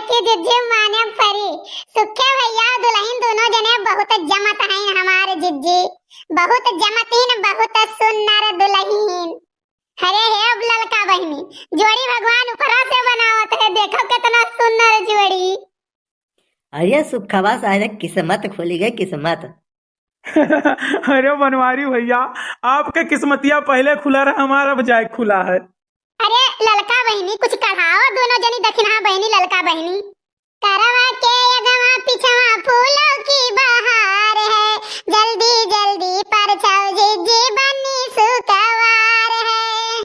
बड़की जिज्जी माने परी सुखे भैया दुल्हन दोनों जने बहुत जमत हैं हमारे जिज्जी, बहुत जमतीन, बहुत सुंदर दुल्हन। अरे हे अब ललका बहनी जोड़ी भगवान ऊपरा से बनावत है, देखो कितना सुंदर जोड़ी। अरे सुखवा सारे किस्मत खुली गई किस्मत। अरे बनवारी भैया आपके किस्मतिया पहले खुला रहा, हमारा बजाय खुला है। अरे ललका बहनी कुछ कढ़ाओ, दोनों जनी दक्षिणा बहनी ललका बहनी। करवा के अगवा पिछवा फूलों की बहार है, जल्दी जल्दी परछाओ जिज्जी बनी सुकवार है।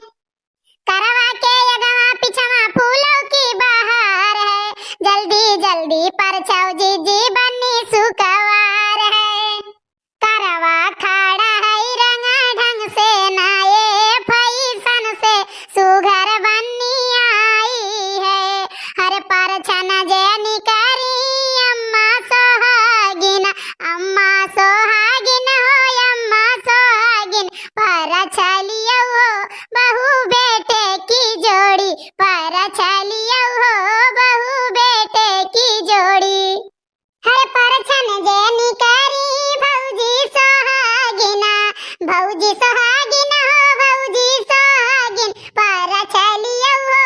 करवा के अगवा पिछवा फूलों की बहार है, जल्दी जल्दी परछाओ जिज्जी बनी सुकवार है। करवा खाड़ा है रंगा ढंग से नाये फैशन से सुघर बनी आई है, हर परछन जैनी करी अम्मा सोहागिन, अम्मा सोहागिन हो अम्मा सोहागिन। परछलियो हो बहू बेटे की जोड़ी, परछलियो हो बहू बेटे की जोड़ी। हर परछन जैनी करी भौजी सोहागिना, भौजी सोहागिन हो भौजी सोहागिन। परछलियो हो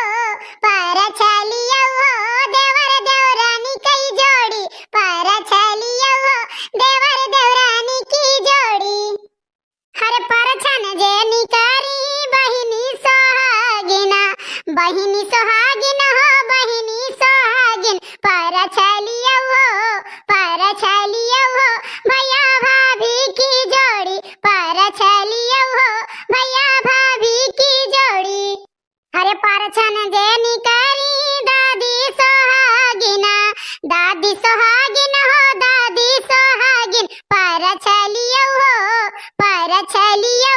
देवर देवरानी की जोड़ी, परछलियो हो देवर देवरानी की जोड़ी। हर परछन जैनी करी बहिनी सोहागिना, बहिनी सोहागिन हो बहिनी सोहागिन। परछलियो हो भैया भाभी की जोड़ी, परछलियो हो भैया भाभी की जोड़ी। अरे परछन जैनी करी दादी सोहागिना, दादी सोहागिन हो दादी सोहागिन। परछलियो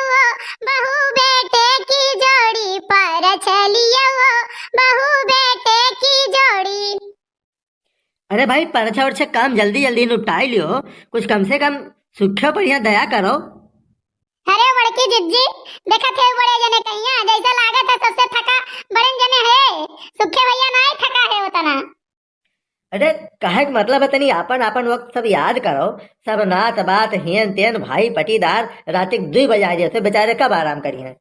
हो बहू बेटे की जोड़ी, परछलियो हो बहू बेटे की जोड़ी। अरे भाई परछा उरछा काम जल्दी जल्दी निपटाई लियो, कुछ कम से कम सुखे पर यहाँ दया करो। अरे बड़की जिज्जी देखा थे बड़े जने कहिया जैसा लागत है सबसे थका बड़े जने है, सुखे भैया नहीं थका है उतना। अरे कहे के मतलब है तनी आपन आपन वक्त सब याद करो, सब नात बात हेन तेन भाई पटीदार रात 2 बजा जैसे बेचारे कब आराम करिए।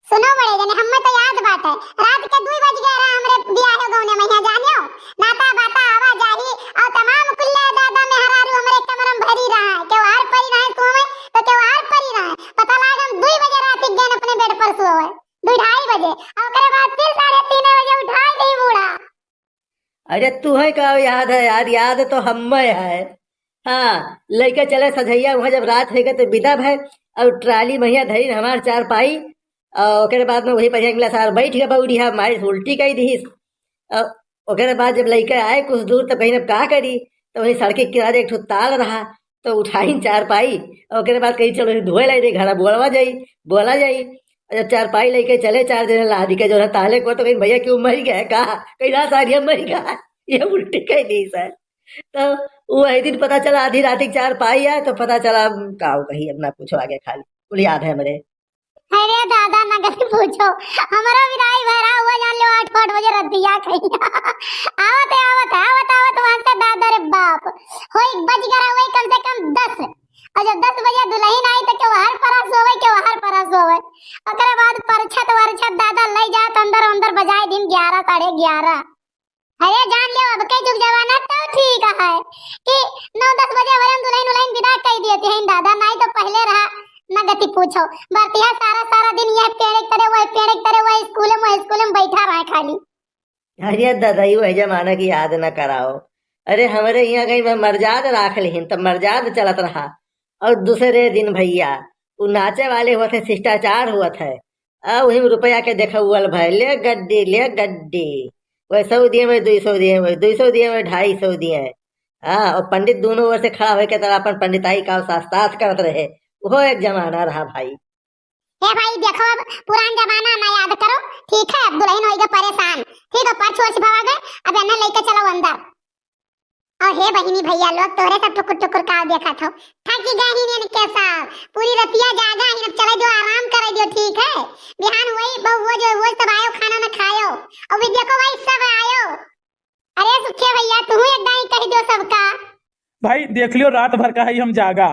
सुनो बड़े जने हमें तो याद बात है, रात के 2 बज गए हमरे बियाह हो गौने में जानियो नाता बाता आवा जाही और तमाम कुल्ले दादा मेहरारू हमरे कमरम भरी रहा है, त्योहार परी रहा है तुम्हें तो त्योहार परी रहा है। पता लाग हम 2 बजे रात गए अपने बेड पर सोए 2-2:30 बजे और ओकरे बाद फिर 3:30 बजे उठा दे बूढ़ा। अरे तुम्हें का याद है याद तो हमें है। हाँ लड़के चले सझैया वहाँ जब रात हो गए तो विदा भय और ट्राली महिया धरी हमार 4 पाई और ओकरे बाद में वही पर मिला सार बैठ गए बउड़ी मारी उल्टी कही दी। ओकरे बाद जब लड़के आए कुछ दूर तो कहीं का करी तो वही सड़क के किनारे एक ताल रहा तो उठाई 4 पाई और ओकरे बाद कहीं चलो धोए लाई दे घर बोला जाई। जब 4 पाई लेके चले 4 जने लादी के जो है ताले को तो कहीं भैया क्यों मर गया कहा कहीं रात सारी मर गया ये उल्टी कही दी सर। तो वही दिन पता चला आधी रात 4 पाई है तो पता चला का कहीं अपना पूछो आगे खाली बोली याद है मेरे। अरे दादा ना कभी पूछो हमारा विदाई भरा हुआ जान लो 8 बजे रद्दिया खैया आवत वहां से दादा रे बाप होई बज गया वही कम से कम 10 और जब 10 बजे दुल्हन आई तो त्योहार परस होवे ओकरे बाद परछत दादा ले जात अंदर बजाए दिन 11 11:30। अरे जान लियो अब के जुग जमाना तो ठीक है कि 9-10 बजे वरन दुल्हन विदा कर देते हैं दादा, नहीं तो पहले रहा न गति पूछो बरतिया सारा दिन यह पेड़ करे वो स्कूल में बैठा रहा खाली। अरे दादा ये जमाना की याद न कराओ। अरे हमारे यहाँ कहीं मर्जाद राख लिहिन तब मर्जाद चलत रहा और दूसरे दिन भैया वो नाचे वाले हुआ थे शिष्टाचार हुआ थे वही रुपया के देखा हुआ भाई ले गड्डी वही 100 दिए में 200 दिए में 200 दिए में 250 दिए। हाँ और पंडित दोनों ओर से खड़ा हो के तरह अपन पंडिताई का शास्त्रार्थ करत रहे, वो एक जमाना रहा भाई। हे भाई देखो अब पुरान जमाना ना याद करो ठीक है, अब दुल्हन होएगा परेशान ठीक है, परछुआ से भगा गए अब एना लेके चलो अंदर। और हे बहिनी भैया लोग तोरे सब टुकुर का देखा था थकी गए ही नहीं के साथ पूरी रतिया जागा ही चले जो आराम करे जो ठीक है, बिहान वही वो सब आयो खाना ना खायो और भी देखो भाई सब आयो। अरे सुखी भैया तू एक दाई कह दो सबका। भाई देख लियो रात भर का है हम जागा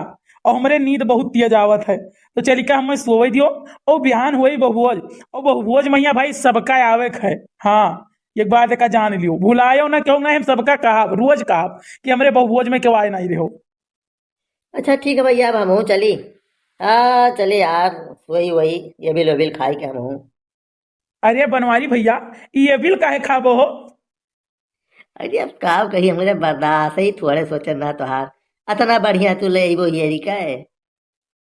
और हमरे नींद बहुत तेज आवत है तो चली का हमें सोवे दियो और बिहान हुई बहुभोज और बहुभोज मैया भाई सबका आवे के है। हाँ एक बात का जान लियो भुलायो ना क्यों ना हम सबका कहा रोज कहा कि हमरे बहुभोज में क्यों आए नहीं रहो। अच्छा ठीक है भैया अब हम हूँ चली। हाँ चले यार वही वही ये बिल बिल खाई के हम हूँ। अरे बनवारी भैया ये बिल काहे खाबो हो। अरे अब का कही हमरे बर्दाश्त ही थोड़े सोचे ना तोहार अतना बढ़िया तू ले अबो ये का है।